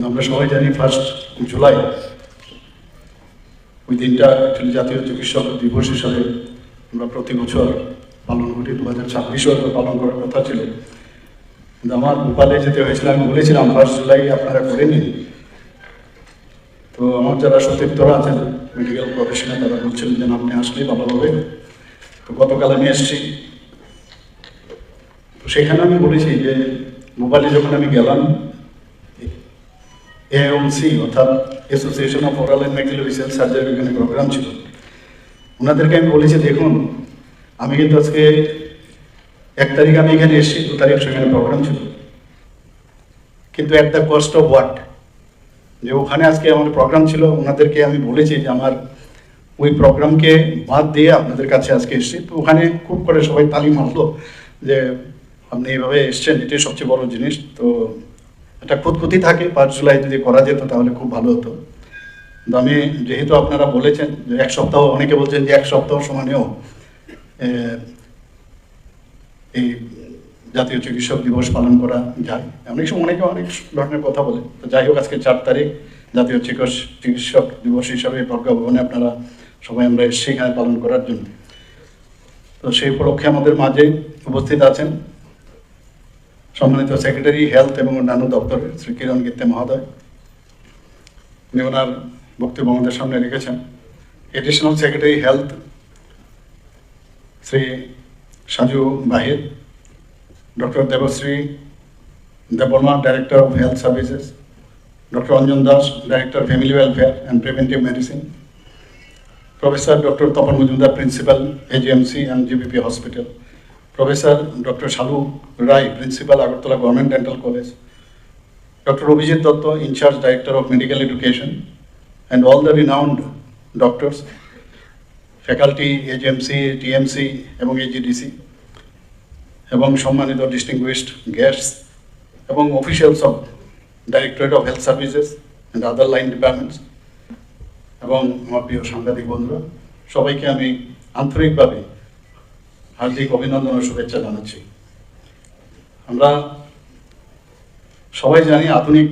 আমরা সবাই জানি 1 জুলাই ওই দিনটা অ্যাকচুয়ালি জাতীয় চিকিৎসক দিবস হিসাবে আমরা প্রতি বছর পালন করি। 2026 পালন করার কথা ছিল, কিন্তু আমার ভোপালে যেতে হয়েছিল। আমি বলেছিলাম 1 জুলাই আপনারা করে নিন। তো আমার যারা সতীর্থরা আছেন মেডিকেল প্রফেশনে, তারা বলছিলেন যে আপনি আসলেই ভালো হবে। তো গতকাল আমি এসেছি। তো সেখানে আমি বলেছি যে ভোপালে যখন আমি গেলাম, এএমসি অর্থাৎ association of oral and maxillofacial surgery এখানে প্রোগ্রাম ছিল। ওনাদেরকে আমি বলেছি, দেখুন আমি কিন্তু আজকে 1 তারিখ আমি এখানে এসেছি, 2 তারিখ সেখানে প্রোগ্রাম ছিল, কিন্তু at the cost of what, যে ওখানে আজকে আমার প্রোগ্রাম ছিল। ওনাদেরকে আমি বলেছি যে আমার ওই প্রোগ্রামকে বাদ দিয়ে আপনাদের কাছে আজকে এসেছি। তো ওখানে খুব করে সবাই তালি মারলো যে আপনি এইভাবে এসছেন, এটাই সবচেয়ে বড় জিনিস। তো একটা খুঁতখুঁতি থাকে, 5 জুলাই যদি করা যেত তাহলে খুব ভালো হতো। কিন্তু আমি যেহেতু আপনারা বলেছেন যে 1 সপ্তাহ, অনেকে বলছেন যে 1 সপ্তাহ সমানেও এই জাতীয় চিকিৎসক দিবস পালন করা যায়। অনেক সময় অনেকে অনেক ধরনের কথা বলে। তো যাই হোক, আজকে 4 তারিখ জাতীয় চিকিৎসক দিবস হিসাবে প্রজ্ঞা ভবনে আপনারা সবাই আমরা এসেছি এখানে পালন করার জন্য। তো সেই উপলক্ষে আমাদের মাঝে উপস্থিত আছেন সম্মানিত সেক্রেটারি হেলথ এবং অন্যান্য দপ্তরের শ্রী কিরণ গিত্তে মহোদয়। উনি ওনার বক্তব্য আমাদের সামনে রেখেছেন। Additional secretary health Shri Saju Bahir, doctor Debashree Debbarma, director of health services, doctor Anjan Das, director family welfare and preventive medicine, professor doctor Tapan Majumdar, principal AGMC and GBP hospital, Professor Dr. Shalu Rai, Principal Agartala Government Dental College, Dr. Abhijit Dotto, In charge Director of Medical Education, and all the renowned doctors, faculty, AGMC, TMC, এবং AGDC, এবং সম্মানিত distinguished guests, এবং officials of Directorate of Health Services and other line departments, এবং আমার প্রিয় সাংবাদিক বন্ধুরা, সবাইকে আমি আন্তরিকভাবে হার্দিক অভিনন্দন ও শুভেচ্ছা জানাচ্ছি। আমরা সবাই জানি আধুনিক,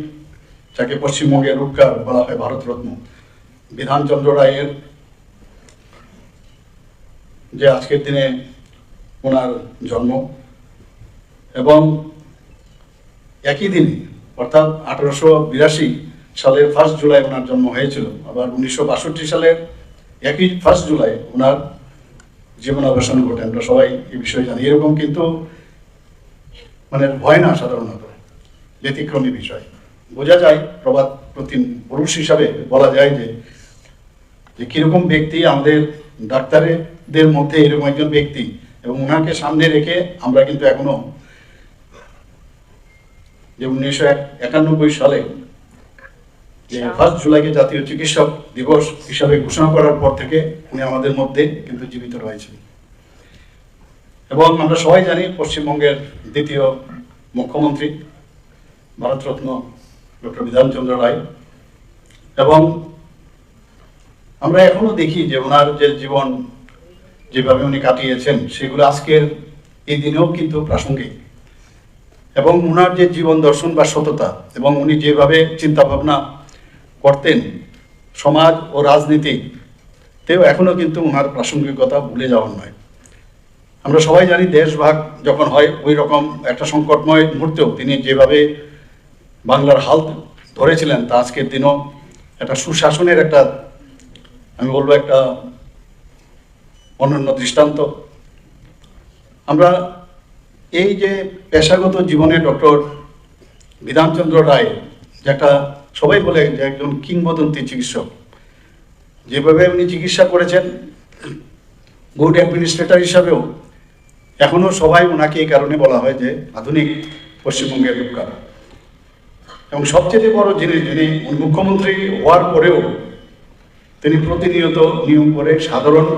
যাকে পশ্চিমবঙ্গের রূপকার বলা হয়, ভারতরত্ন বিধানচন্দ্র রায়ের যে আজকের দিনে ওনার জন্ম, এবং একই দিনে অর্থাৎ 1882 সালের 1 জুলাই ওনার জন্ম হয়েছিল। আবার 1962 সালের একই 1 জুলাই ওনার জীবনাবসান ঘটে। আমরা সবাই এই বিষয়ে জানি। এরকম কিন্তু মানে ভয় না, সাধারণত ব্যতিক্রমী বিষয়। বোঝা যায় প্রবাদ প্রতিম পুরুষ হিসাবে বলা যায় যে কিরকম ব্যক্তি আমাদের ডাক্তারদের মধ্যে এরকম একজন ব্যক্তি, এবং ওনাকে সামনে রেখে আমরা কিন্তু এখনো যে 1991 সালে যে 1 জুলাইকে জাতীয় চিকিৎসক দিবস হিসাবে ঘোষণা করার পর থেকে উনি আমাদের মধ্যে কিন্তু জীবিত রয়েছেন। এবং আমরা সবাই জানি পশ্চিমবঙ্গের দ্বিতীয় মুখ্যমন্ত্রী ভারতরত্ন ডক্টর বিধানচন্দ্র রায়। এবং আমরা এখনো দেখি যে ওনার যে জীবন যেভাবে উনি কাটিয়েছেন সেগুলো আজকের এই দিনেও কিন্তু প্রাসঙ্গিক। এবং ওনার যে জীবন দর্শন বা সততা, এবং উনি যেভাবে চিন্তা ভাবনা করতেন সমাজ ও রাজনীতিতেও এখনো কিন্তু ওনার প্রাসঙ্গিকতা ভুলে যাওয়ার নয়। আমরা সবাই জানি দেশভাগ যখন হয় ওই রকম একটা সংকটময় মুহূর্তেও তিনি যেভাবে বাংলার হাল ধরেছিলেন, তা আজকের দিনও একটা সুশাসনের একটা, আমি বলবো, একটা অনন্য দৃষ্টান্ত। আমরা এই যে পেশাগত জীবনে ডক্টর বিধানচন্দ্র রায়, যে একটা সবাই বলে যে একজন কিংবদন্তি চিকিৎসক, যেভাবে উনি চিকিৎসা করেছেন গুড অ্যাডমিনিস্ট্রেটর হিসাবেও এখনো সবাই ওনাকে এই কারণে বলা হয় যে আধুনিক পশ্চিমবঙ্গের রূপকার। এবং সবচেয়ে বড় জিনিস, যিনি মুখ্যমন্ত্রী হওয়ার পরেও তিনি প্রতিনিয়ত নিয়ম করে সাধারণ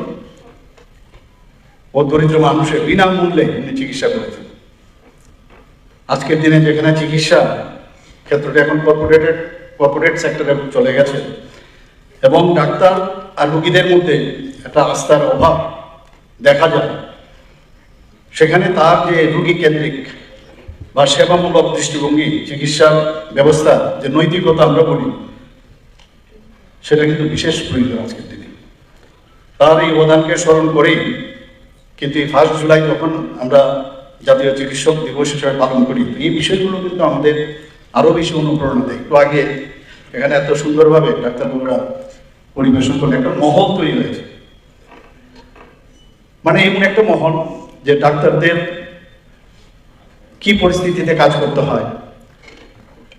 ও দরিদ্র মানুষের বিনামূল্যে উনি চিকিৎসা করেছেন। আজকের দিনে যেখানে চিকিৎসা ক্ষেত্রটা এখন কর্পোরেট সেক্টরে চলে গেছে, এবং ডাক্তার আর রোগীদের মধ্যে একটা আস্থার অভাব দেখা যায়, সেখানে তার যে রোগী কেন্দ্রিক বা সেবামূলক দৃষ্টিভঙ্গি, চিকিৎসার ব্যবস্থা, যে নৈতিকতা আমরা বলি, সেটা কিন্তু বিশেষ প্রয়োজন আজকের দিনে। তার এই অবদানকে স্মরণ করেই কিন্তু এই 1 জুলাই যখন আমরা জাতীয় চিকিৎসক দিবস হিসেবে পালন করি, এই বিষয়গুলো কিন্তু আমাদের আরো বেশি অনুপ্রেরণা দেয়। একটু আগে এখানে এত সুন্দরভাবে ডাক্তারবাবুরা পরিবেশন করলে একটা মহল তৈরি হয়েছে, মানে এমন একটা মহল যে ডাক্তারদের কি পরিস্থিতিতে কাজ করতে হয়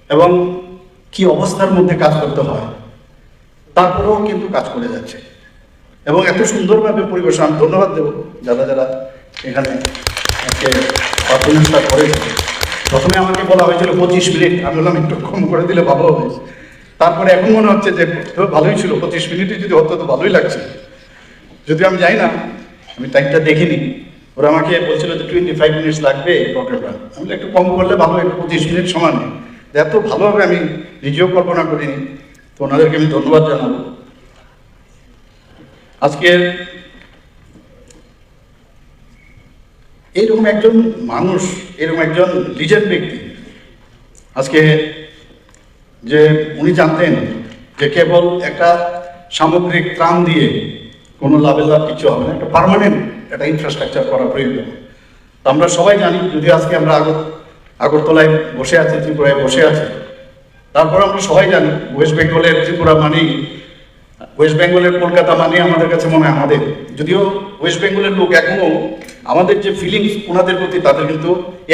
এবং কি অবস্থার মধ্যে কাজ করতে হয়, তারপরেও কিন্তু কাজ করে যাচ্ছে এবং এত সুন্দরভাবে পরিবেশন। আমি ধন্যবাদ দেব যারা যারা এখানে পারফরমেন্সটা করেছে। প্রথমে আমাকে বলা হয়েছিল 25 মিনিট, আমি বললাম একটু কম করে দিলে ভালো হবে। তারপরে এখন মনে হচ্ছে যে ভালোই ছিল, 25 মিনিটই যদি হতো তো ভালোই লাগছে। যদি আমি যাই না, আমি টাইমটা দেখিনি, ওরা আমাকে বলছিল যে 25 মিনিটস লাগবে এই প্রোগ্রামটা। আমি একটু কম করলে ভালো, একটু 25 মিনিট সমান। এত ভালোভাবে আমি নিজেও কল্পনা করিনি, তো ওনাদেরকে আমি ধন্যবাদ জানাবো। আজকে এইরকম একজন মানুষ, এরকম একজন লিজেন্ড ব্যক্তি, আজকে যে উনি জানতেন যে কেবল একটা সামগ্রিক ত্রাণ দিয়ে কোনো লাভের লাভ কিছু হবে না, একটা পার্মানেন্ট একটা ইনফ্রাস্ট্রাকচার করা প্রয়োজন। তো আমরা সবাই জানি, যদি আজকে আমরা আগরতলায় বসে আছি, ত্রিপুরায় বসে আছি, তারপর আমরা সবাই জানি ওয়েস্ট বেঙ্গলের ত্রিপুরা মানেই, ওয়েস্ট বেঙ্গলের কলকাতা মানে আমাদের কাছে মনে হয় আমাদের, যদিও ওয়েস্ট বেঙ্গলের লোক এখনো আমাদের যে ফিলিংস ওনাদের প্রতি, তাদের কিন্তু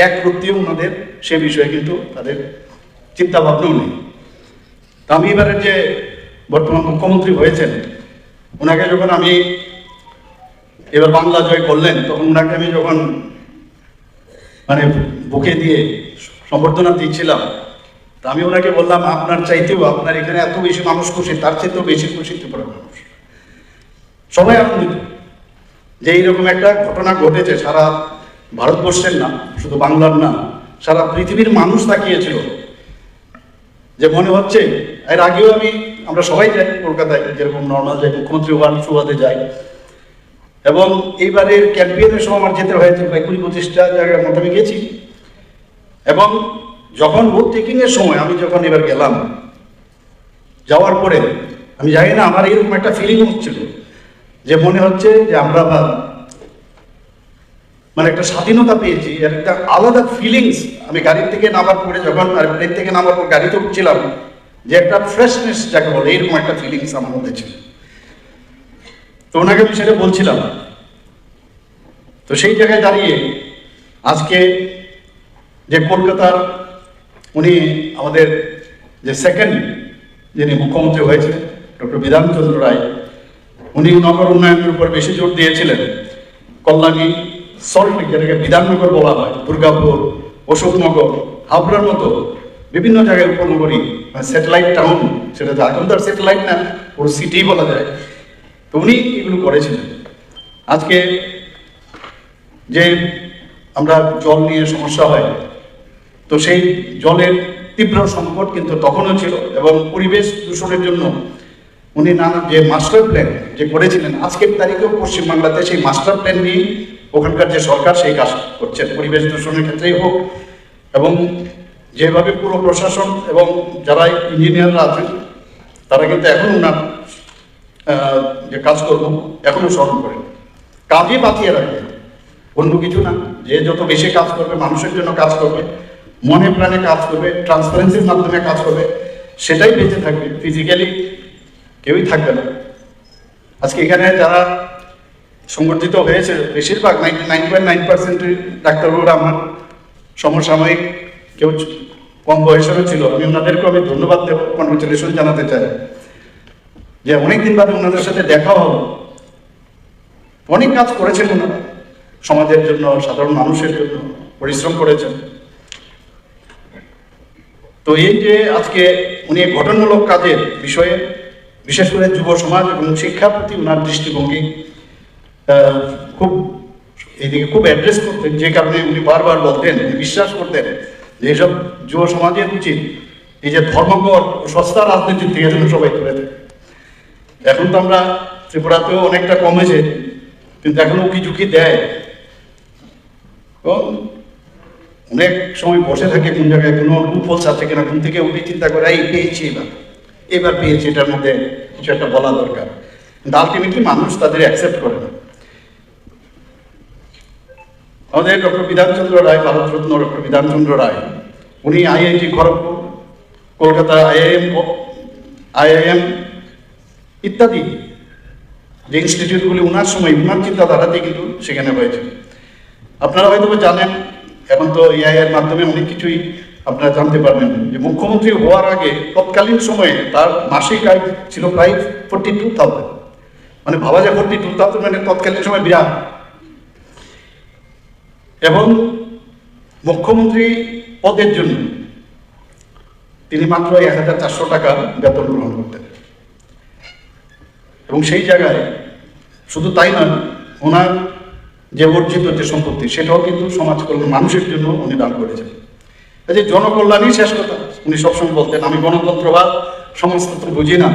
এক প্রত্যেও ওনাদের সে বিষয়ে কিন্তু তাদের চিন্তা ভাবনাও নেই। তা আমি এবারে যে বর্তমান মুখ্যমন্ত্রী হয়েছেন, ওনাকে যখন আমি এবার বাংলা জয় করলেন, তখন ওনাকে আমি যখন মানে বুকে দিয়ে সম্বর্ধনা দিচ্ছিলাম, তা আমি ওনাকে বললাম, আপনার চাইতেও, আপনার এখানে এত বেশি মানুষ খুশি, তার চাইতেও বেশি খুশি ত্রিপুরার মানুষ। সবাই আনন্দিত যে এইরকম একটা ঘটনা ঘটেছে। সারা ভারতবর্ষের না, শুধু বাংলার না, সারা পৃথিবীর মানুষ তাকিয়েছিল, যে মনে হচ্ছে এর আগেও আমরা সবাই যাই কলকাতায়, যেরকম নর্মাল যাই, মুখ্যমন্ত্রী হওয়ার সুবাদে যাই, এবং এইবারের ক্যাম্পেইনের সময় আমার যেতে হয়েছে প্রায় 20-25টা জায়গার মতো আমি গেছি। এবং যখন ভোট টেকিং এর সময় আমি যখন এবার গেলাম, যাওয়ার পরে আমি জানি না, আমার এরকম একটা ফিলিং হচ্ছিল যে মনে হচ্ছে যে আমরা মানে একটা স্বাধীনতা পেয়েছি, এর একটা আলাদা ফিলিংস। আমি গাড়ির থেকে নামার পরে, যখন প্লেন থেকে নামার পর গাড়িতে উঠছিলাম, যে একটা ফ্রেশনেস যাকে বলে, এরকম একটা ফিলিংস আমার মধ্যে ছিল। তো ওনাকে আমি সেটা বলছিলাম। তো সেই জায়গায় দাঁড়িয়ে আজকে যে কলকাতার উনি আমাদের যে সেকেন্ড যিনি মুখ্যমন্ত্রী হয়েছে, ডক্টর বিধানচন্দ্র রায়, উনি নগর উন্নয়নের উপর বেশি জোর দিয়েছিলেন। কল্যাণী, সল্টলেক, যেটাকে বিধাননগর বলা হয়, দুর্গাপুর, অশোকনগর, হাবড়ার মতো বিভিন্ন জায়গায় উপনগরী, স্যাটেলাইট টাউন, সেটা তো এখন তো আর স্যাটেলাইট না, পুরো সিটি বলা যায়। তো উনি এগুলো করেছিলেন। আজকে যে আমরা জল নিয়ে সমস্যা হয়, তো সেই জলের তীব্র সংকট কিন্তু তখনও ছিল, এবং পরিবেশ দূষণের জন্য উনি নানা যে মাস্টার প্ল্যান যে করেছিলেন, আজকের তারিখেও পশ্চিমবাংলাতে সেই মাস্টার প্ল্যান নিয়ে ওখানকার যে সরকার সেই কাজ করছেন, পরিবেশ দূষণের ক্ষেত্রেই হোক, এবং যেভাবে পুরো প্রশাসন এবং যারা ইঞ্জিনিয়াররা আছেন, তারা কিন্তু এখন ওনার যে কাজকর্ম এখনো স্মরণ করেন, কাজই বাঁচিয়ে রাখবেন, অন্য কিছু না। যে যত বেশি কাজ করবে, মানুষের জন্য কাজ করবে, মনে প্রাণে কাজ করবে, ট্রান্সপারেন্সির মাধ্যমে কাজ করবে, সেটাই বেঁচে থাকবে। ফিজিক্যালি কেউই থাকবে না। আজকে এখানে যারা সংগঠিত হয়েছে, বেশিরভাগ 99.9% ডাক্তারবাবুরা আমার সমসাময়িক, কেউ কম বয়সেরও ছিল। আমি ওনাদেরকেও আমি ধন্যবাদ দেব, কনগ্রেচুলেশন জানাতে চাই যে অনেকদিন বাদে ওনাদের সাথে দেখা হলো। অনেক কাজ করেছেন ওনারা, সমাজের জন্য, সাধারণ মানুষের জন্য পরিশ্রম করেছেন। তো এই যে আজকে উনি গঠনমূলক কাজের বিষয়ে, বিশেষ করে যুব সমাজ এবং শিক্ষার প্রতি ওনার দৃষ্টিভঙ্গি খুব এইদিকে খুব অ্যাড্রেস করতেন, যে কারণে উনি বারবার বলতেন, উনি বিশ্বাস করতেন যে এইসব যুব সমাজের উচিত এই যে ধর্মঘট, সস্তা রাজনীতির থেকে যেন সবাই তুলে দেয়। এখন তো আমরা ত্রিপুরাতেও অনেকটা কমেছে, কিন্তু এখনো উকি ঝুঁকি দেয়। অনেক সময় বসে থাকে কোন জায়গায় কোনো লুপহোলস আছে কিনা, ঘুম থেকে উঠে চিন্তা করে এই পেয়েছি, এবার পেয়েছি, এটার মধ্যে কিছু একটা বলা দরকার। কিন্তু আলটিমেটলি মানুষ তাদের অ্যাকসেপ্ট করে না। আমাদের ডক্টর বিধানচন্দ্র রায়, ভারতরত্ন ডক্টর বিধানচন্দ্র রায়, উনি আইআইটি খড়গপুর, কলকাতা আইআইএম ইত্যাদি যে ইনস্টিটিউটগুলি ওনার সময় ওনার চিন্তাধারাতেই কিন্তু সেখানে হয়েছে। আপনারা হয়তো জানেন, এখন তো এআই এর মাধ্যমে অনেক কিছুই আপনারা জানতে পারবেন, যে মুখ্যমন্ত্রী হওয়ার আগে তৎকালীন সময়ে তার মাসিক আয় ছিল প্রায় 42,000। মানে ভাবা যায় 42,000 মানে তৎকালীন সময় বিরাট। এবং মুখ্যমন্ত্রী পদের জন্য তিনি মাত্র 1,400 টাকা বেতন গ্রহণ করতেন। এবং সেই জায়গায় শুধু তাই নয়, ওনার যে অর্জিত যে সম্পত্তি সেটাও কিন্তু সমাজ কল্যাণ, মানুষের জন্য উনি দান করেছেন। এই যে জনকল্যাণই শেষ কথা উনি সবসময় বলতেন, আমি গণতন্ত্রবাদ সমাজতন্ত্র বুঝি না,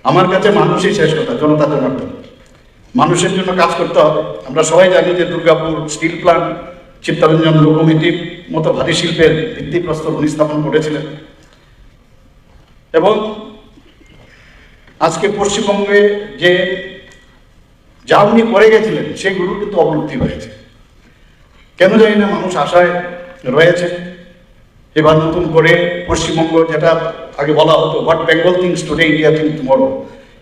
আমার কাছে মানুষই শেষ কথা, জনতা জনার্দন। মানুষের জন্য কাজ করতে হবে। আমরা সবাই জানি যে Durgapur still plant, Chittaranjan locomotive মতো ভারী শিল্পের ভিত্তিপ্রস্তর উনি স্থাপন করেছিলেন। এবং আজকে পশ্চিমবঙ্গে যে যা উনি করে গেছিলেন সেগুলো কিন্তু অবলুপ্তি হয়েছে। কেন জানি না, মানুষ আশায় রয়েছে এবার নতুন করে পশ্চিমবঙ্গ, যেটা আগে বলা হতো what Bengal things today India things tomorrow,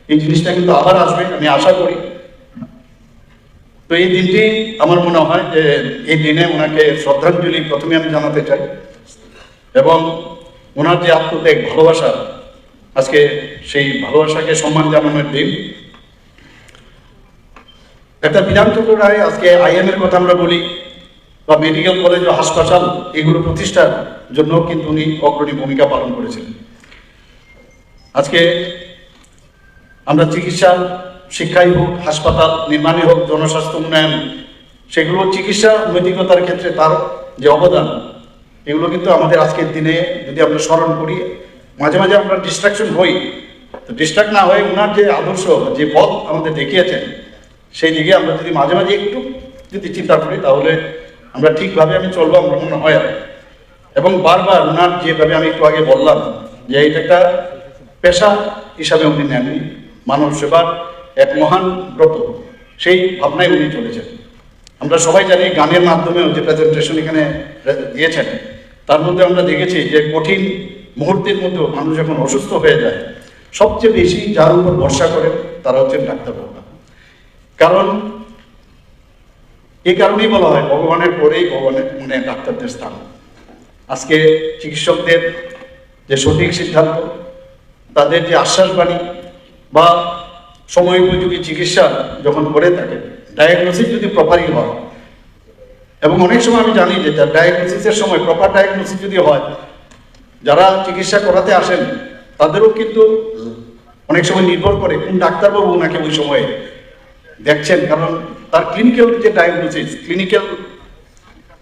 এই জিনিসটা কিন্তু আবার আসবে, আমি আশা করি। তো এই দিনটি আমার মনে হয় যে এই দিনে ওনাকে শ্রদ্ধাঞ্জলি প্রথমে আমি জানাতে চাই, এবং ওনার যে আত্মত্যাগ, ভালোবাসা, আজকে সেই ভালোবাসাকে সম্মান জানানোর দিন। একটা বিধানচন্দ্র রায়, আজকে আইএম এর কথা আমরা বলি, বা মেডিকেল কলেজ ও হাসপাতাল এগুলো প্রতিষ্ঠার জন্য কিন্তু উনি অগ্রণী ভূমিকা পালন করেছিলেন। আজকে আমরা চিকিৎসা, শিক্ষাই হোক, হাসপাতাল নির্মাণে হোক, জনস্বাস্থ্য উন্নয়ন, সেগুলো চিকিৎসা নৈতিকতার ক্ষেত্রে তার যে অবদান, এগুলো কিন্তু আমাদের আজকের দিনে যদি আমরা স্মরণ করি, মাঝে মাঝে আমরা ডিস্ট্রাকশন হই, তো ডিস্ট্রাক্ট না হয়ে ওনার যে আদর্শ, যে পথ আমাদের দেখিয়েছেন, সেই দিকে আমরা যদি মাঝে মাঝে একটু যদি চিন্তা করি, তাহলে আমরা ঠিকভাবে আমি চলবো, আমার মনে হয়। এবং বারবার ওনার যেভাবে আমি একটু আগে বললাম যে এটা একটা পেশা হিসাবে উনি নেননি, মানব সেবার এক মহান ব্রত, সেই ভাবনায় উনি চলেছেন। আমরা সবাই জানি গানের মাধ্যমেও যে প্রেজেন্টেশন এখানে দিয়েছেন, তার মধ্যে আমরা দেখেছি যে কঠিন মুহূর্তের মধ্যেও মানুষ যখন অসুস্থ হয়ে যায়, সবচেয়ে বেশি যার উপর ভরসা করেন তারা হচ্ছেন ডাক্তারবাবুরা। কারণ এই কারণেই বলা হয় ভগবানের পরেই ভগবানের মানে ডাক্তারদের স্থান। আজকে চিকিৎসকদের যে সঠিক সিদ্ধান্ত, তাদের যে আশ্বাসবাণী বা সময় উপযোগী চিকিৎসা যখন করে থাকে, ডায়াগনোসিস যদি প্রপারই হয়, এবং অনেক সময় আমি জানি যে ডায়াগনোসিসের সময় প্রপার ডায়াগনোসিস যদি হয়, যারা চিকিৎসা করাতে আসেন তাদেরও কিন্তু অনেক সময় নির্ভর করে কোন ডাক্তারবাবু ওনাকে ওই সময়ে দেখছেন, কারণ তার ক্লিনিক্যাল যে ডায়াগনোসিস, ক্লিনিক্যাল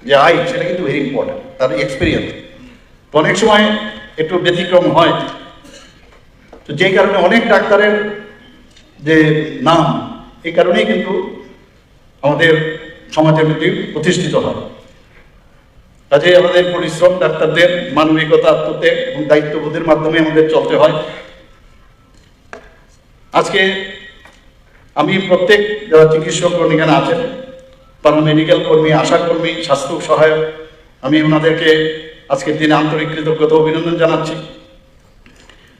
যে আই, সেটা কিন্তু ভেরি ইম্পর্টেন্ট, তার এক্সপিরিয়েন্স। তো অনেক সময় একটু ব্যতিক্রম হয়, তো যেই কারণে অনেক ডাক্তারের যে নাম, এই কারণেই কিন্তু আমাদের সমাজের মধ্যে প্রতিষ্ঠিত হয়। কাজে আমাদের পরিশ্রম, ডাক্তারদের মানবিকতা, আত্মত্যাগ এবং দায়িত্ববোধের মাধ্যমে আমাদের চলতে হয়। আজকে আমি প্রত্যেক যারা চিকিৎসকগণ এখানে আছেন, প্যারামেডিক্যাল কর্মী, আশা কর্মী, স্বাস্থ্য সহায়ক, আমি ওনাদেরকে আজকের দিনে আন্তরিক কৃতজ্ঞতা অভিনন্দন জানাচ্ছি।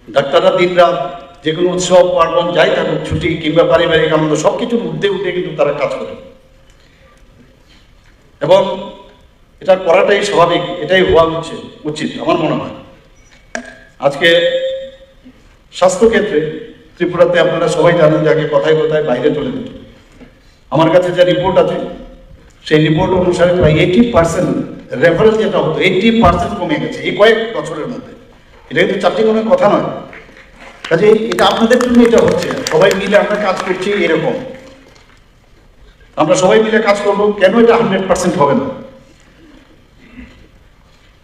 ডাক্তাররা দিনরাত যে কোনো উৎসব পার্বণ যাই থাকুক, ছুটি কিংবা পারিবারিক আনন্দ, সব কিছুর ঊর্ধ্বে উঠে কিন্তু তারা কাজ করে, এবং এটা করাটাই স্বাভাবিক, এটাই হওয়া উচিত আমার মনে হয়। আজকে স্বাস্থ্যক্ষেত্রে ত্রিপুরাতে আপনারা সবাই জানেন যে আগে কথায় কথায় বাইরে চলে যেত। আমার কাছে যে রিপোর্ট আছে, সেই রিপোর্ট অনুসারে প্রায় 80% রেফারেল যেটা হতো 80% কমে গেছে এই কয়েক বছরের মধ্যে। এটা কিন্তু চারটিখানের কথা নয়। কাজে এটা আপনাদের জন্য এটা হচ্ছে, সবাই মিলে আমরা কাজ করছি, এরকম আমরা সবাই মিলে কাজ করবো। কেন এটা 100% হবে না?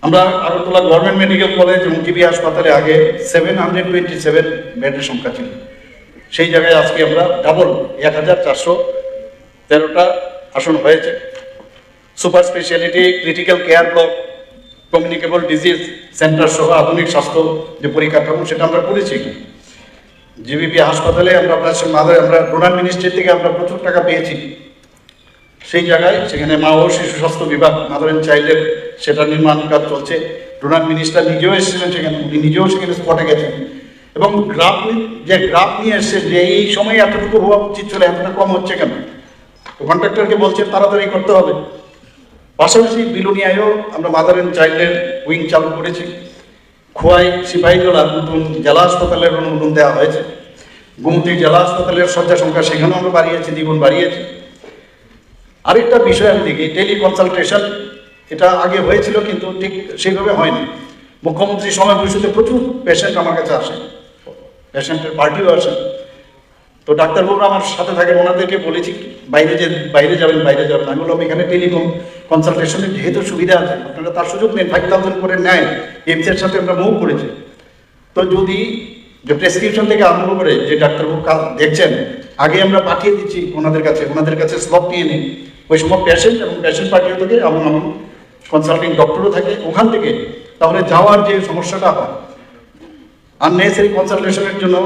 আমরা আগরতলা গভর্নমেন্ট মেডিকেল কলেজ এবং জিবি হাসপাতালে আগে 727 বেডের সংখ্যা ছিল, সেই জায়গায় আজকে আমরা ডাবল 1413টা আসন হয়েছে। Super speciality critical care block, communicable disease centre সহ আধুনিক স্বাস্থ্য যে পরিকাঠামো সেটা আমরা করেছি। জিবিপি হাসপাতালে আমরা আমরা ডোনার মিনিস্ট্রি থেকে আমরা প্রচুর টাকা পেয়েছি, সেই জায়গায় সেখানে মা ও শিশু স্বাস্থ্য বিভাগ, মাদার অ্যান্ড চাইল্ডের সেটা নির্মাণ কাজ চলছে। ডোনার মিনিস্টার নিজেও এসেছিলেন সেখানে, উনি নিজেও সেখানে স্পটে গেছেন এবং গ্রাফ নিয়ে এসছে যে এই সময় এতটুকু হওয়া উচিত ছিল, এতটা কম হচ্ছে কেন। তো কন্ট্রাক্টরকে বলছেন তাড়াতাড়ি করতে হবে। পাশাপাশি বিলুনিয়ায়ও আমরা মাদার অ্যান্ড চাইল্ডের উইং চালু করেছি। খোয়াই সিপাহীজলার নতুন জেলা হাসপাতালের অনুমোদন দেওয়া হয়েছে। গোমতী জেলা হাসপাতালের শয্যা সংখ্যা সেখানেও আমরা বাড়িয়েছি, দ্বিগুণ বাড়িয়েছি। আরেকটা বিষয় আমি দেখি, টেলি কনসালটেশন, এটা আগে হয়েছিল কিন্তু ঠিক সেইভাবে হয়নি। মুখ্যমন্ত্রী সময় বৈঠকে প্রচুর পেশেন্ট আমার কাছে আসে, পেশেন্টের পার্টিও আসে। তো ডাক্তারবাবুরা আমার সাথে থাকেন, ওনাদেরকে বলেছি বাইরে যাবেন। আমি বললাম এখানে টেলিকম কনসালটেশনের যেহেতু সুবিধা আছে, আপনারা তার সুযোগ নেন। 5,000 করে নেয়, এমসের সাথে আমরা মুভ করেছি। তো যদি যে প্রেসক্রিপশন থেকে আরম্ভ করে যে ডাক্তারবাবু দেখছেন, আগে আমরা পাঠিয়ে দিচ্ছি ওনাদের কাছে স্লট নিয়ে নিই। ওই সময় পেশেন্ট এবং পেশেন্ট পাঠিয়ে থাকে এবং আমার কনসাল্টিং ডক্টরও থাকে ওখান থেকে, তাহলে যাওয়ার যে সমস্যাটা হয়, আননেসেসারি কনসালটেশনের জন্য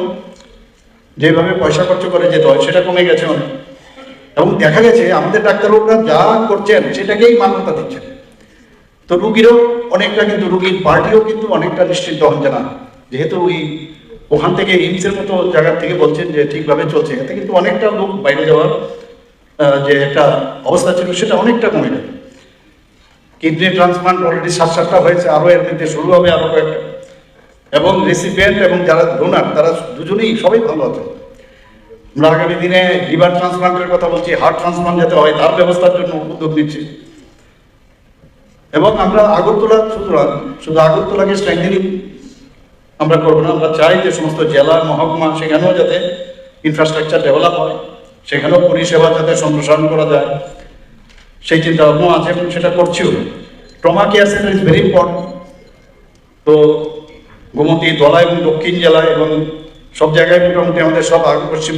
যেভাবে পয়সা খরচ করে যেতে হয় সেটা কমে গেছে অনেক। এবং দেখা গেছে আমাদের ডাক্তারবাবুরা যা করছেন সেটাকেই মান্যতা দিচ্ছেন। তো রুগীরও অনেকটা, কিন্তু রুগীর পার্টিও কিন্তু অনেকটা নিশ্চিন্ত হন যে না, যেহেতু ওখান থেকে এইমসের মতো জায়গার থেকে বলছেন যে ঠিকভাবে চলছে, এতে কিন্তু অনেকটা লোক বাইরে যাওয়ার যে একটা অবস্থা ছিল সেটা অনেকটা কমে গেল। কিডনি ট্রান্সপ্লান্ট অলরেডি 7-8টা হয়েছে, আরও এর মধ্যে শুরু হবে আরও কয়েকটা। এবং রেসিপিয়েন্ট এবং যারা ডোনার তারা দুজনেই সবাই ভালো আছে। আমরা আগামী দিনে লিভার ট্রান্সপ্লান্টের কথা বলছি, হার্ট ট্রান্সপ্লান্ট যাতে হয় তার ব্যবস্থার জন্য উদ্যোগ নিচ্ছি। এবং আমরা আগরতলা শুধু আগরতলাকে স্ট্রেংথেনিং আমরা করবো না, আমরা চাই যে সমস্ত জেলা মহকুমা সেখানেও যাতে ইনফ্রাস্ট্রাকচার ডেভেলপ হয়, সেখানেও পরিষেবা যাতে সম্প্রসারণ করা যায় সেই চিন্তা ভাবনা আছে এবং সেটা করছিও। Trauma care centre is very important. তো গোমতী, দলা এবং দক্ষিণ জেলায় এবং সব জায়গায় মোটামুটি আমাদের সব পশ্চিম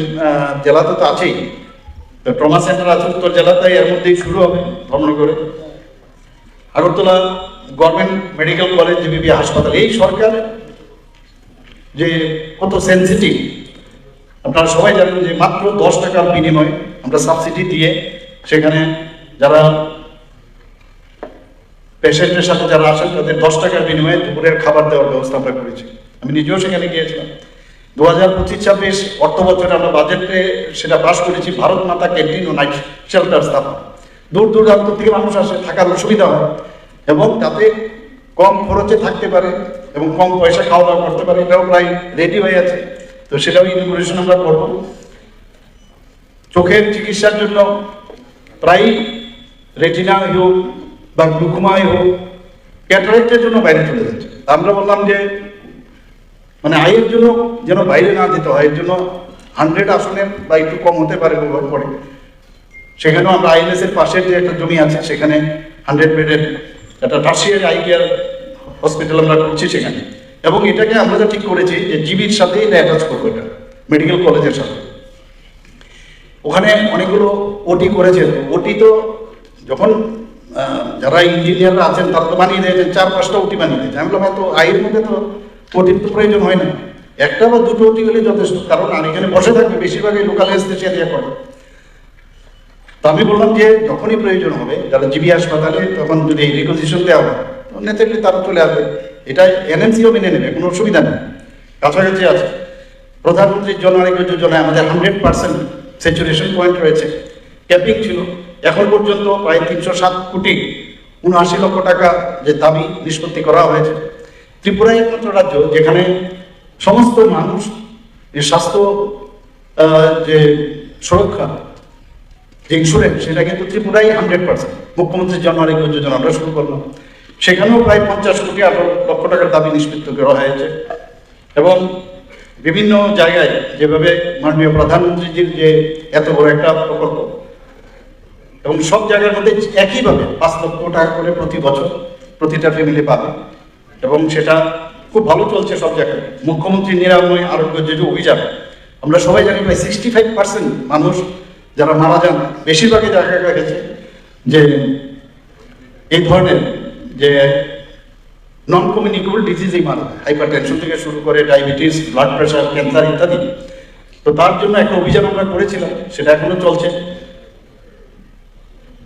জেলাতে তো আছেই। তো ট্রমা সেন্টার আছে উত্তর জেলাতে, এর মধ্যেই শুরু হবে ধর্মনগরে। Agartala government medical college, GBP হাসপাতাল, এই সরকার যে কত সেন্সিটিভ আপনারা সবাই জানেন যে মাত্র 10 টাকার বিনিময়ে আমরা সাবসিডি দিয়ে সেখানে যারা পেশেন্টের সাথে যারা আসেন তাদের 10 টাকার বিনিময়ে দুপুরের খাবার দেওয়ার ব্যবস্থা আমরা করেছি। আমি নিজেও সেখানে গিয়েছিলাম। 2025-26 অর্থ বছরে আমরা বাজেটে সেটা পাস করেছি, ভারত মাতা ক্যান্টিন ও নাইট শেল্টার স্থাপন। দূর দূরান্ত থেকে মানুষ আসে, থাকার অসুবিধা হয় এবং তাতে কম খরচে থাকতে পারে এবং কম পয়সা খাওয়া দাওয়া করতে পারে, এটাও প্রায় রেডি হয়ে আছে। তো সেটাও ইনগুরেশন আমরা করবো। চোখের চিকিৎসার জন্য প্রায় রেটিনা হোক বা গ্লুকোমাই হোক, ক্যাটারাক্টের জন্য বাইরে চলে যাচ্ছে। আমরা বললাম যে মানে আয়ের জন্য যেন বাইরে না দিতে হয়, এর জন্য 100 আসনের বা একটু কম হতে পারে পরে। সেখানেও আমরা আইএলএস এর পাশের যে একটা জমি আছে সেখানে 100 বেডের একটা টার্সিয়ারি আই কেয়ার হসপিটাল আমরা করছি সেখানে। এবং এটাকে আমরা যা ঠিক করেছি যে জিবির সাথেই এটা অ্যাটাচ করবো, এটা মেডিকেল কলেজের সাথে। ওখানে অনেকগুলো ওটি করেছে। ওটি তো যখন যারা ইঞ্জিনিয়াররা আছেন তারা তো বানিয়ে দিয়েছেন, 4-5টা ওটি বানিয়ে দিয়েছে। আমি বললাম তো আয়ের মধ্যে তো ওটির তো প্রয়োজন হয় না, 1টা বা 2টো ওটি হলে যথেষ্ট। কারণ আর এখানে বসে থাকবে বেশিরভাগই লোকাল অ্যানেস্থেসিয়া করে। তো আমি বললাম যে যখনই প্রয়োজন হবে যারা জিবি হাসপাতালে, তখন যদি রিকোজিশন দেওয়া হয় নেতাগুলি তারা চলে আসবে। এটা এনএমসিও মেনে নেবে, কোনো অসুবিধা নেই, কাছাকাছি আছে। প্রধানমন্ত্রীর জন আরোগ্য যোজনায় আমাদের 100% স্যাচুরেশন পয়েন্ট রয়েছে। ক্যাপিং ছিল, এখন পর্যন্ত প্রায় 307 কোটি 79 লক্ষ টাকা যে দাবি নিষ্পত্তি করা হয়েছে। ত্রিপুরা একমাত্র রাজ্য যেখানে সমস্ত মানুষ যে স্বাস্থ্য যে সুরক্ষা যে ইন্স্যুরেন্স সেটা কিন্তু ত্রিপুরাই 100%। মুখ্যমন্ত্রীর জন আরোগ্য যোজনা আমরা শুরু করলাম, সেখানেও প্রায় 50 কোটি 18 লক্ষ টাকার দাবি নিষ্পত্তি করা হয়েছে। এবং বিভিন্ন জায়গায় যেভাবে মাননীয় প্রধানমন্ত্রীজির যে এত বড় একটা প্রকল্প, এবং সব জায়গার মধ্যে একইভাবে 5 লক্ষ টাকা করে প্রতি বছর প্রতিটা ফ্যামিলি পাবে এবং সেটা খুব ভালো চলছে সব জায়গায়। মুখ্যমন্ত্রী নিরাময় আরোগ্য যোজনা অভিযান, আমরা সবাই জানি প্রায় 65% মানুষ যারা মারা যান বেশিরভাগই দেখা গেছে যে এই ধরনের যে নন কমিউনিকেবল ডিজিজই মারা যায়, হাইপার টেনশন থেকে শুরু করে ডায়াবেটিস, ব্লাড প্রেশার, ক্যান্সার ইত্যাদি। তো তার জন্য একটা অভিযান আমরা করেছিলাম, সেটা এখনো চলছে।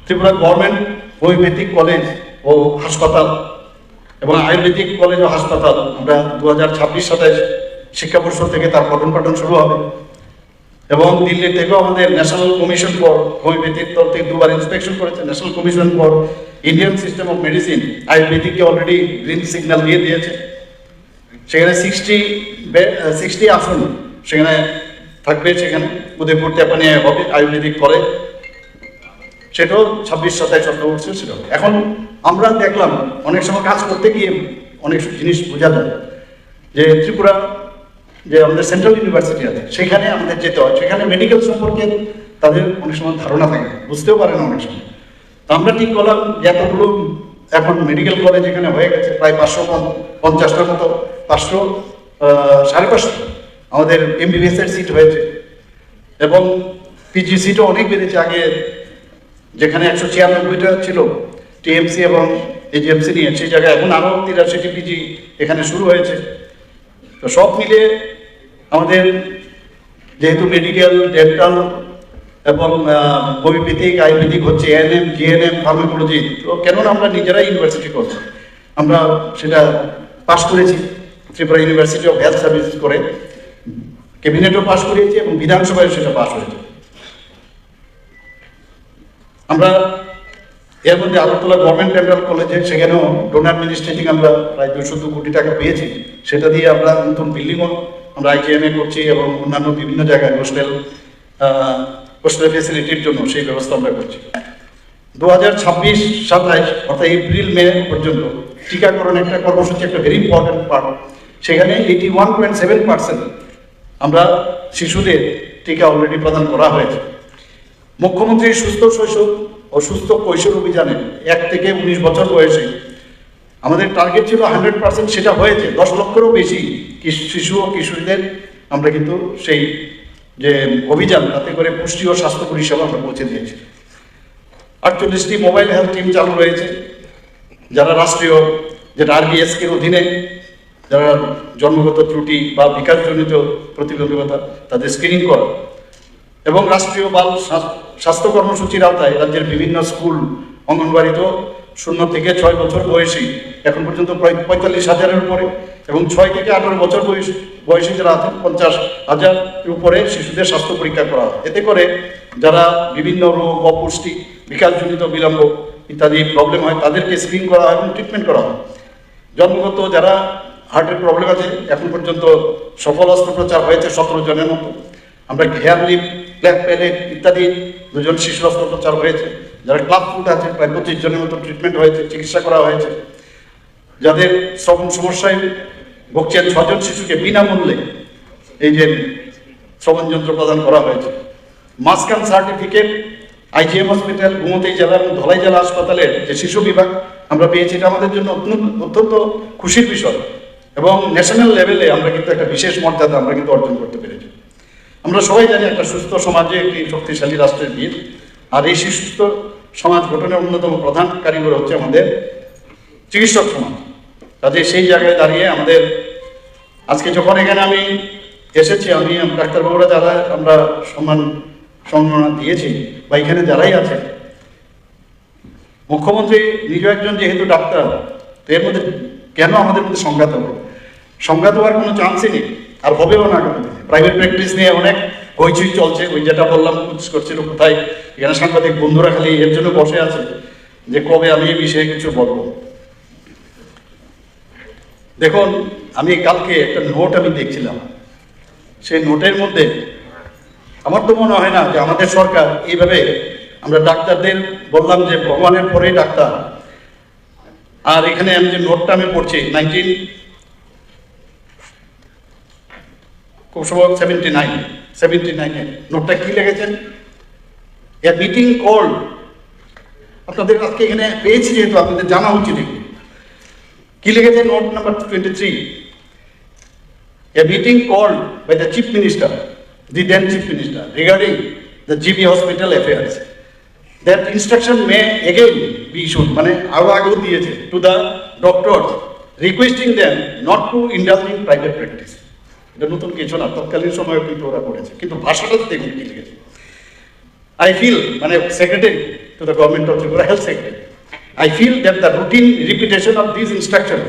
ত্রিপুরা গভর্নমেন্ট হোমিওপ্যাথিক কলেজ ও হাসপাতাল এবং আয়ুর্বেদিক কলেজ ও হাসপাতাল আমরা 2026-27 শিক্ষাবর্ষ থেকে তার পঠন পাঠন শুরু হবে। এবং দিল্লি থেকেও আমাদের ন্যাশনাল কমিশন ফর হোমিওপ্যাথির তরফ থেকে 2বার ইন্সপেকশন করেছে। National commission for Indian system of medicine আয়ুর্বেদিককে অলরেডি গ্রিন সিগন্যাল দিয়ে দিয়েছে। সেখানে 60 আসন সেখানে থাকবে, সেখানে উদয়পুর তেপানিয়ায় হবে আয়ুর্বেদিক কলেজ, সেটাও 26-27 অক্টোবর ছিল। এখন আমরা দেখলাম অনেক সময় কাজ করতে গিয়ে অনেক জিনিস বোঝা যায় যে ত্রিপুরা যে আমাদের সেন্ট্রাল ইউনিভার্সিটি আছে সেখানে আমাদের যেতে হয়, সেখানে মেডিকেল সম্পর্কে তাদের অনেক সময় ধারণা থাকে, বুঝতেও পারে না অনেক সময়। তো আমরা ঠিক করলাম যে এতগুলো এখন মেডিকেল কলেজ এখানে হয়ে গেছে, প্রায় 550টার মতো, 500-550 আমাদের MBBS এর সিট হয়েছে এবং পিজি সিটও অনেক বেড়েছে। আগে যেখানে 196টা ছিল টিএমসি এবং এজিএমসি নিয়ে, সেই জায়গায় এখন আরও 83টি পিজি এখানে শুরু হয়েছে। তো সব মিলে আমাদের যেহেতু মেডিকেল, ডেন্টাল এবং হোমিওপ্যাথিক, আয়ুর্বেদিক হচ্ছে, এএনএম, জিএনএম, ফার্মাকোলজি, তো কেননা আমরা নিজেরাই ইউনিভার্সিটি করছি, আমরা সেটা পাশ করেছি Tripura university of health services করে, ক্যাবিনেটও পাশ করিয়েছি এবং বিধানসভায় সেটা পাশ হয়েছে। আমরা এর মধ্যে আগরতলা গভর্নমেন্ট ডেন্টাল কলেজে সেখানেও ডোনার মিনিস্ট্রেটিং আমরা প্রায় 202 কোটি টাকা পেয়েছি। সেটা দিয়ে আমরা নতুন বিল্ডিংও আমরা IGMA করছি এবং অন্যান্য বিভিন্ন জায়গায় হোস্টেল ফেসিলিটির জন্য সেই ব্যবস্থা আমরা করছি। 2026-27 অর্থাৎ এপ্রিল-মে পর্যন্ত টিকাকরণ একটা কর্মসূচি, একটা ভেরি ইম্পর্টেন্ট পার্ট। সেখানে 81.7% আমরা শিশুদের টিকা অলরেডি প্রদান করা হয়েছে। মুখ্যমন্ত্রী সুস্থ শৈশব ও সুস্থ কৈশোর অভিযানে 1 থেকে 19 বছর বয়সে আমাদের টার্গেট ছিল 100%, সেটা হয়েছে। 10 লক্ষেরও বেশি শিশু ও কিশোরীদের আমরা কিন্তু সেই যে অভিযান, তাতে করে পুষ্টি ও স্বাস্থ্য পরিষেবা আমরা পৌঁছে দিয়েছি। 48টি মোবাইল হেলথ টিম চালু রয়েছে, যারা রাষ্ট্রীয়, যেটা RBSK-র অধীনে যারা জন্মগত ত্রুটি বা বিকাশজনিত প্রতিবন্ধকতা তাদের স্ক্রিনিং করা, এবং রাষ্ট্রীয় বাল স্বাস্থ্য কর্মসূচির আওতায় রাজ্যের বিভিন্ন স্কুল, অঙ্গনবাড়িতেও 0 থেকে 6 বছর বয়সী এখন পর্যন্ত প্রায় 45,000-এর উপরে, এবং 6 থেকে 18 বছর বয়সী যারা আছেন 50,000-এর উপরে শিশুদের স্বাস্থ্য পরীক্ষা করা হয়। এতে করে যারা বিভিন্ন রোগ, অপুষ্টি, বিকাশজনিত বিলম্ব ইত্যাদি প্রবলেম হয় তাদেরকে স্ক্রিন করা হয় এবং ট্রিটমেন্ট করা হয়। জন্মগত যারা হার্টের প্রবলেম আছে এখন পর্যন্ত সফল অস্ত্রোপচার হয়েছে 17 জনের মতো। আমরা হেয়ার লিপ, ব্ল্যাক প্যালেট ইত্যাদি 2 জন শিশুর অস্ত্রোপচার হয়েছে। যারা ক্লাব ফুট আছে প্রায় 25 জনের মতো ট্রিটমেন্ট হয়েছে, চিকিৎসা করা হয়েছে। যাদের শ্রবণ সমস্যায় ভুগছেন 6 জন শিশুকে বিনামূল্যে এই যে শ্রবণ যন্ত্র প্রদান করা হয়েছে। মাসকান সার্টিফিকেট IGM হসপিটাল, গোমতী জেলা এবং ধলাই জেলা হাসপাতালের যে শিশু বিভাগ আমরা পেয়েছি, এটা আমাদের জন্য অত্যন্ত খুশির বিষয় এবং ন্যাশনাল লেভেলে আমরা কিন্তু একটা বিশেষ মর্যাদা আমরা কিন্তু অর্জন করতে পেরেছি। আমরা সবাই জানি একটা সুস্থ সমাজে একটি শক্তিশালী রাষ্ট্রের ভিত, আর এই সুস্থ সমাজ গঠনের অন্যতম প্রধান কারিগর হচ্ছে আমাদের চিকিৎসক সমাজ। কাজে সেই জায়গায় দাঁড়িয়ে আমাদের আজকে যখন এখানে আমি এসেছি, আমি ডাক্তারবাবুরা যারা আমরা সম্মাননা দিয়েছি বা এখানে যারাই আছে, মুখ্যমন্ত্রী নিজে একজন যেহেতু ডাক্তার, তো এর মধ্যে কেন আমাদের মধ্যে সংঘাত হবে? সংঘাত হওয়ার কোনো চান্সই নেই, আর হবেও না। প্রাইভেট প্র্যাকটিস নিয়ে অনেক হইচই চলছে, ওই যেটা বললাম কোচ করছিল কোথায়, এখানে সাংবাদিক বন্ধুরা খালি এর জন্য বসে আছে যে কবে আমি এই বিষয়ে কিছু বলবো। দেখুন, আমি কালকে একটা নোট আমি দেখছিলাম, সেই নোটের মধ্যে আমার তো মনে হয় না যে আমাদের সরকার এইভাবে, আমরা ডাক্তারদের বললাম যে ভগবানের পরেই ডাক্তার, আর এখানে আমি যে নোটটা আমি পড়ছি 79 নোটটা কি লিখেছেন, এ মিটিং কল, আপনাদের আজকে এখানে পেয়েছি যেহেতু আপনাদের জানা উচিত। কি লিখেছে note number 23, a meeting called by the Chief Minister, the then Chief Minister, regarding the GB hospital affairs. That instruction may again be issued, মানে আরো আগেও দিয়েছে, to the doctors, requesting them not to indulge in private practice. এটা নতুন কিছু না, তৎকালীন সময়েও কিন্তু ওরা করেছে, কিন্তু ভাষাটা দেখুন কি লিখেছে। I feel, মানে secretary to the government of Tripura, health secretary, I feel that the routine repetition of these instructions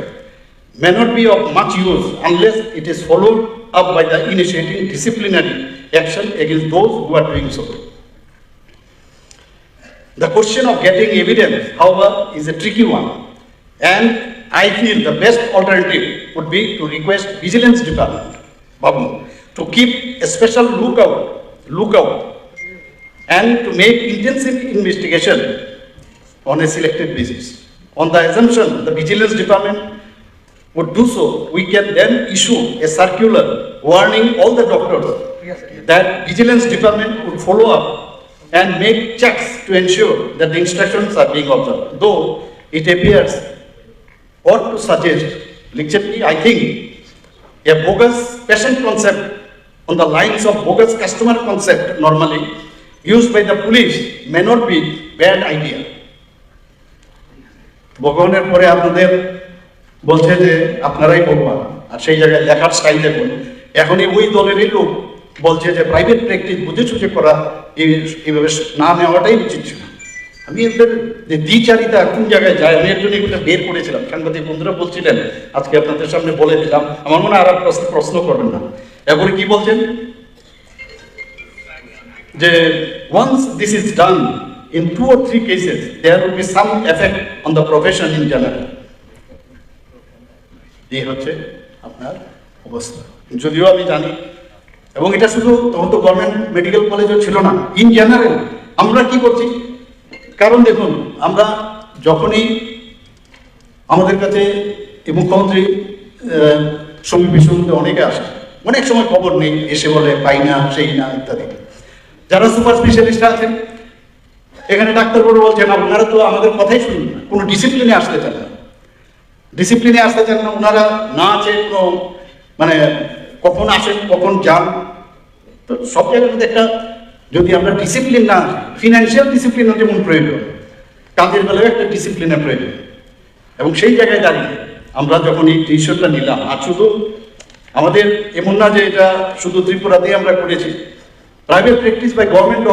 may not be of much use unless it is followed up by the initiating disciplinary action against those who are doing so. The question of getting evidence, however, is a tricky one, and I feel the best alternative would be to request Vigilance Department, Babu, to keep a special lookout and to make intensive investigation on a selected basis. On the assumption the Vigilance Department would do so, we can then issue a circular warning all the doctors that Vigilance Department would follow up and make checks to ensure that the instructions are being observed. Though it appears ought to suggest, literally, I think a bogus patient concept on the lines of bogus customer concept normally used by the police may not be bad idea. ভগবানের পরে আপনাদের বলছে যে আপনারাই ভগবান, আর সেই জায়গায় লেখার স্টাইল দেখুন। এখনই ওই দলেরই লোক বলছে যে প্রাইভেট প্র্যাকটিস বুঝে সুঝে করা এইভাবে না নেওয়াটাই উচিত ছিল। আমি এদের যে দ্বিচারিতা কোন জায়গায় যায়, আমি এর জন্য এগুলো বের করেছিলাম। সাংবাদিক বন্ধুরা বলছিলেন, আজকে আপনাদের সামনে বলে দিলাম, আমার মনে হয় আর প্রশ্ন করবেন না। এরপরে কি বলছেন যে once this is done in 2 or 3 cases there will be some effect on the profession in general. এই হচ্ছে আপনার অবস্থা। যদিও আমি জানি, এবং এটা শুধু তখন তো গভর্নমেন্ট মেডিকেল কলেজও ছিল না, ইন জেনারেল আমরা কি করছি। কারণ দেখুন, আমরা যখনই আমাদের কাছে মুখ্যমন্ত্রী সমিতির অনেকে আসে, অনেক সময় খবর নেই, এসে বলে পাই না, সেই না ইত্যাদি। যারা সুপার স্পেশালিস্ট আছেন, এখানে ডাক্তারবাবু বলছেন আপনারা তো আমাদের কথাই শুনুন না, কোনো ডিসিপ্লিনে আসতে চান না, ডিসিপ্লিনে আসতে চান না। ওনারা না আছে কোনো, মানে কখন আসেন কখন যান। তো সব জায়গাতে একটা, যদি আমরা ডিসিপ্লিন না, ফিনান্সিয়াল ডিসিপ্লিনও যেমন প্রয়োজন, কাজের বেলায় একটা ডিসিপ্লিনের প্রয়োজন। এবং সেই জায়গায় দাঁড়িয়ে আমরা যখন এই ডিসিশনটা নিলাম, আর শুধু আমাদের এমন না যে এটা শুধু ত্রিপুরাতেই আমরা করেছি, private practice by government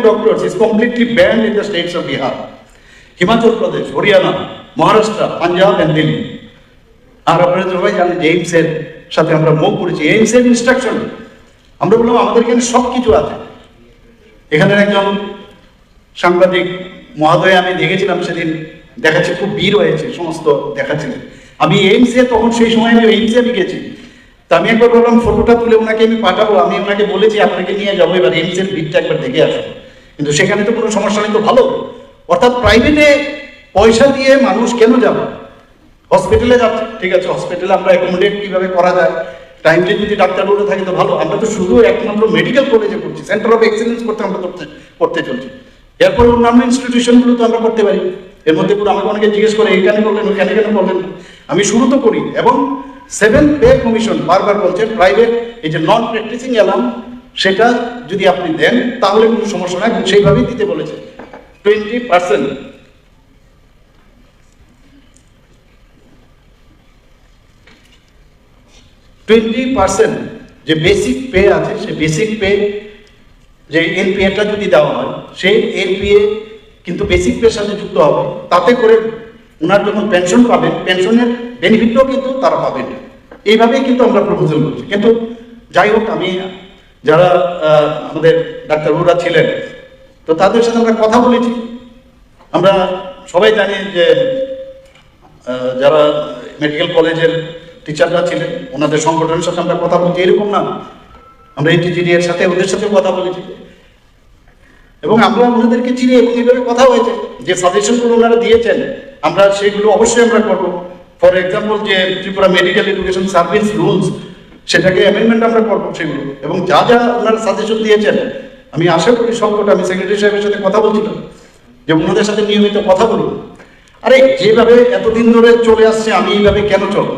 doctors is completely banned in the states of Bihar, Himachal Pradesh, Haryana, Maharashtra, Punjab and Delhi. আর আপনারা সবাই জানেন যে এইমসের সাথে আমরা মুভ করেছি, এইমসের ইনস্ট্রাকশন আমরা বললাম আমাদের এখানে সব কিছু আছে। এখানে একজন সাংবাদিক মহোদয় আমি দেখেছিলাম সেদিন, দেখাচ্ছে খুব ভিড় হয়েছে, সমস্ত দেখাচ্ছিলেন। আমি এইমসে তখন সেই সময় আমি এইমসে আমি গেছি, তা আমি একবার বললাম ফটোটা তুলে ওনাকে আমি পাঠাবো, আমি ওনাকে বলেছি আপনাকে নিয়ে যাবো, এবার এইমসের ভিড়টা একবার দেখে আসবো। কিন্তু সেখানে তো কোনো সমস্যা নেই, তো ভালো। অর্থাৎ প্রাইভেটে পয়সা দিয়ে মানুষ কেন যাবে, হসপিটালে যাচ্ছে, ঠিক আছে, হসপিটালে আমরা অ্যাকোমোডেট কীভাবে করা যায়, টাইমলি যদি ডাক্তারগুলো থাকে তো ভালো। আমরা তো শুধু একমাত্র মেডিকেল কলেজে করছি, সেন্টার অফ এক্সেলেন্স করতে আমরা করতে চলছি। এরপরে অন্যান্য ইনস্টিটিউশনগুলো তো আমরা করতে পারি। এর মধ্যে পুরো আমাকে অনেকে জিজ্ঞেস করে এইখানে করলেন ওখানে কেন করলেন, আমি শুরু তো করি। এবং 7th পে কমিশন বারবার বলছে প্রাইভেট এই যে নন প্র্যাকটিসিং অ্যালাউন্স সেটা যদি আপনি দেন তাহলে কোনো সমস্যা নাই, সেইভাবেই দিতে বলেছে 20%। 20% যে বেসিক পে আছে, সে বেসিক পে যে এনপিএটা যদি দেওয়া হয়, সেই এনপিএ কিন্তু বেসিক পের সাথে যুক্ত হবে, তাতে করে ওনার যখন পেনশন পাবেন, পেনশনের বেনিফিটও কিন্তু তারা পাবেন। এইভাবেই কিন্তু আমরা প্রপোজাল করছি। কিন্তু যাই হোক, আমি যারা আমাদের ডাক্তারবাবুরা ছিলেন, তো তাদের সাথে আমরা কথা বলেছি। আমরা সবাই জানি যে যারা মেডিকেল কলেজের টিচাররা ছিলেন, ওনাদের সংগঠনের সাথে আমরা কথা বলছি, এরকম না, আমরা এটিজিডি এর সাথে ওদের সাথে কথা বলেছি এবং আমরা ওনাদেরকে চিনি এবং এইভাবে কথা হয়েছে যে সাজেশনগুলো ওনারা দিয়েছেন আমরা সেগুলো অবশ্যই আমরা করব। ফর এক্সাম্পল, যে Tripura medical education service rules, সেটাকে অ্যামেন্ডমেন্ট আমরা করবো সেগুলো, এবং যা যা ওনারা সাজেশন দিয়েছেন আমি আশা করি সবকটা, আমি সেক্রেটারি সাহেবের সাথে কথা বলছিলাম যে ওনাদের সাথে নিয়মিত কথা বলুন। আরে যেভাবে এতদিন ধরে চলে আসছে, আমি এইভাবে কেন চলবো,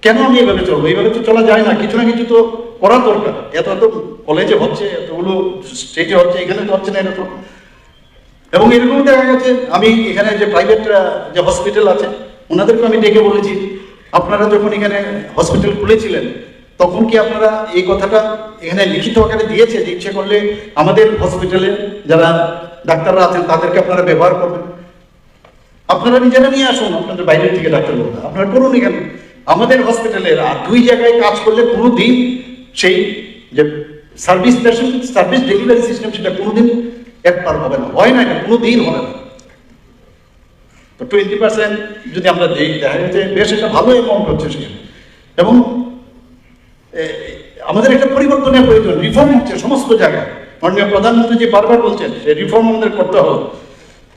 কেন আমি এইভাবে চলবো? এইভাবে তো চলা যায় না, কিছু না কিছু তো করা দরকার। এত কলেজে হচ্ছে, এতগুলো স্টেজে হচ্ছে, এখানে তো হচ্ছে না এরকম। এবং এরকম দেখা গেছে আমি এখানে যে প্রাইভেট যে হসপিটাল আছে ওনাদেরকে আমি ডেকে বলেছি, আপনারা যখন এখানে হসপিটাল খুলেছিলেন তখন কি আপনারা এই কথাটা এখানে লিখিত আকারে দিয়েছে যে ইচ্ছে করলে আমাদের হসপিটালে যারা ডাক্তাররা আছেন তাদেরকে আপনারা ব্যবহার করবেন? আপনারা নিজেরা নিয়ে আসুন আপনাদের বাইরের থেকে ডাক্তারবাবুরা, আপনারা করুন এখানে। আমাদের হসপিটালের আর দুই জায়গায় কাজ করলে কোনো দিন সেই যে সার্ভিস ডেলিভারি সিস্টেম সেটা কোনোদিন একবার হবে না, হয় না, এটা কোনো দিন হবে না। তো 20% যদি আমরা দিই দেখা যাচ্ছে বেশ একটা ভালো অ্যামাউন্ট হচ্ছে সেখানে। এবং আমাদের একটা পরিবর্তনের প্রয়োজন, রিফর্ম হচ্ছে সমস্ত জায়গায়। মাননীয় প্রধানমন্ত্রী যে বারবার বলছেন যে রিফর্ম আমাদের করতে হবে।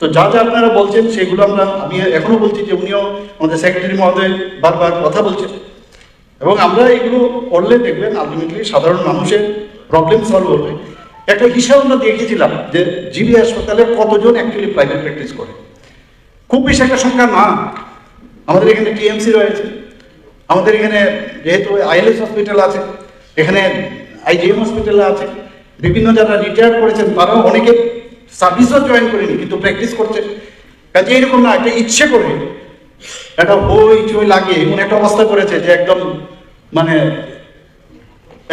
তো যা যা আপনারা বলছেন সেগুলো আমি এখনো বলছি যে উনিও আমাদের সেক্রেটারি মহোদয় বারবার কথা বলছেন, এবং আমরা এগুলো করলে দেখবেন আলটিমেটলি সাধারণ মানুষের প্রবলেম সলভ হবে। একটা হিসাব আমরা দেখেছিলাম যে জিবি হাসপাতালে কতজন অ্যাকচুয়ালি প্রাইভেট প্র্যাকটিস করে, খুব বেশি একটা সংখ্যা না। আমাদের এখানে টিএমসি রয়েছে, আমাদের এখানে যেহেতু আইএলএস হসপিটাল আছে, এখানে আইজিএম হসপিটাল আছে, বিভিন্ন যারা রিটায়ার করেছেন তারাও অনেকে সার্ভিসও জয়েন করেনি কিন্তু প্র্যাকটিস করছে। কাজে এরকম না, একটা ইচ্ছে করে একটা বই চই লাগিয়ে এমন একটা অবস্থা করেছে যে একদম মানে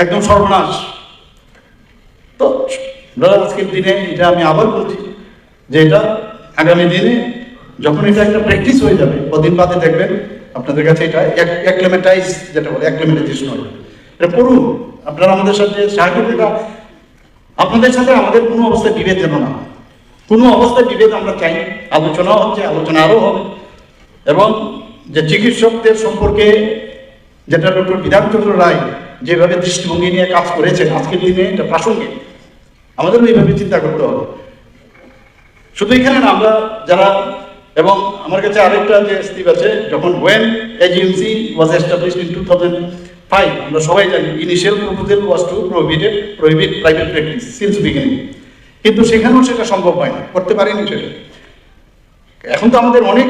একদম সর্বনাশ। তো আজকের দিনে এটা আমি আবার বলছি যে এটা আগামী দিনে যখন এটা একটা প্র্যাকটিস হয়ে যাবে কদিন বাদে দেখবেন আপনাদের কাছে এটা অ্যাক্লেমেটাইজ যেটা বলে অ্যাক্লেমেটাইজেশন হবে। এটা করুন, আপনারা আমাদের সাথে সাহায্য করুন। আপনাদের সাথে আমাদের কোনো অবস্থায় বিভেদ যেন না, কোনো অবস্থায় বিভেদ আমরা চাই। আলোচনাও হচ্ছে, আলোচনা আরও হবে। এবং যে চিকিৎসকদের সম্পর্কে যেটা ডক্টর বিধানচন্দ্র রায় যেভাবে দৃষ্টিভঙ্গি নিয়ে কাজ করেছেন আজকের দিনে এটা প্রাসঙ্গিক, আমাদেরও এইভাবে চিন্তা করতে হবে। শুধু এখানে না, আমরা যারা, এবং আমার কাছে আরেকটা যে স্লিপ আছে, যখন when AGMC was established in 2005, আমরা সবাই জানি initial proposal was to prohibit private practice since beginning, কিন্তু সেখানেও সেটা সম্ভব হয় না, করতে পারেনি সেটা। এখন তো আমাদের অনেক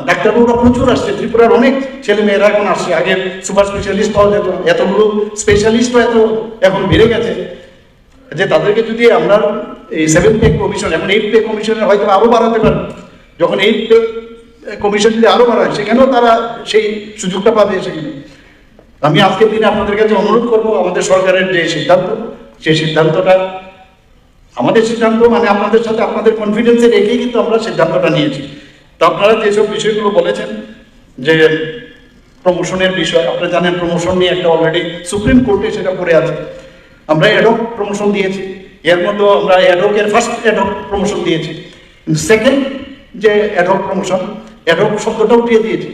ডাক্তারবাবুরা প্রচুর আসছে, ত্রিপুরার অনেক ছেলে মেয়েরা এখন আসছে। আগে সুপার স্পেশালিস্ট পাওয়া যেত, এতগুলো স্পেশালিস্টও এখন বেড়ে গেছে যে তাদেরকে যদি আমরা এই 7 পে কমিশন, এখন 8 পে কমিশনের হয়তো আরও বাড়াতে পারে। যখন 8 পে কমিশন যদি আরও বাড়ায় সেখানেও তারা সেই সুযোগটা পাবে। সেখানে আমি আজকের দিনে আপনাদের কাছে অনুরোধ করবো, আমাদের সরকারের যে সিদ্ধান্ত, সেই সিদ্ধান্তটা আমাদের সিদ্ধান্ত, মানে আপনাদের সাথে আপনাদের কনফিডেন্সে রেখেই কিন্তু আমরা সিদ্ধান্তটা নিয়েছি। তো আপনারা যেসব বিষয়গুলো বলেছেন যে প্রমোশনের বিষয়, আপনারা জানেন প্রমোশন নিয়ে একটা অলরেডি সুপ্রিম কোর্টে সেটা পড়ে আছে। আমরা অ্যাডহক প্রমোশন দিয়েছি, এর মধ্যে আমরা অ্যাডহকের ফার্স্ট অ্যাডহক প্রমোশন দিয়েছি। সেকেন্ড যে অ্যাডহক প্রমোশন, অ্যাডহক শব্দটা উঠিয়ে দিয়েছি।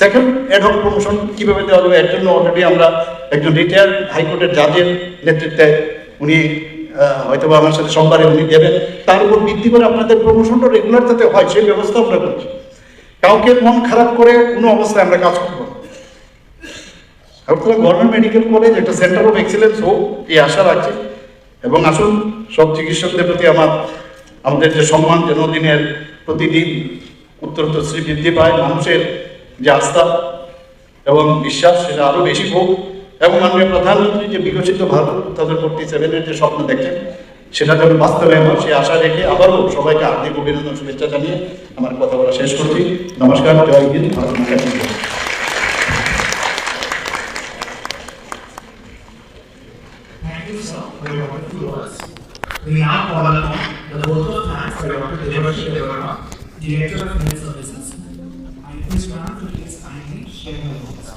সেকেন্ড অ্যাডহক প্রমোশন কীভাবে দেওয়া যাবে, এর জন্য অলরেডি আমরা একজন রিটায়ার্ড হাইকোর্টের জাজের নেতৃত্বে, উনি হয়তো আমার সাথে সোমবারে উনি দেবেন, তার উপর ভিত্তি করে আপনাদের প্রমোশনটা রেগুলার যাতে হয় সেই ব্যবস্থা আমরা করছি। কাউকে মন খারাপ করে কোনো অবস্থায় আমরা কাজ করবো না। আগরতলা গভর্নমেন্ট মেডিকেল কলেজ একটা সেন্টার অফ এক্সেলেন্স হোক, এই আশা রাখছি। এবং আসুন, সব চিকিৎসকদের প্রতি আমাদের যে সম্মান যেন দিনের প্রতিদিন উত্তরোত্তর বৃদ্ধি পায়, মানুষের যে আস্থা এবং বিশ্বাস সেটা আরও বেশি হোক। এবং মাননীয় প্রধানমন্ত্রী যে বিকশিত ভারত 2047-এর যে স্বপ্ন দেখছেন সেটা যেন বাস্তবায়ন হয়, সে আশা রেখে আবারও সবাইকে হার্দিক অভিনন্দন, শুভেচ্ছা জানিয়ে আমার কথা বলা শেষ করছি। নমস্কার, জয় হিন্দ, ভারত মাতা কি জয়। Thank you, sir, for your wonderful words. We now call upon the vote of thanks for Dr. Devarshi Devarma, Director of Health Services. I request ma'am to please kindly share her votes.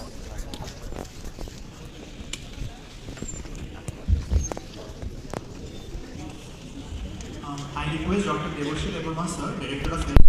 I request Dr. Devarshi Devarma, sir, Director of Health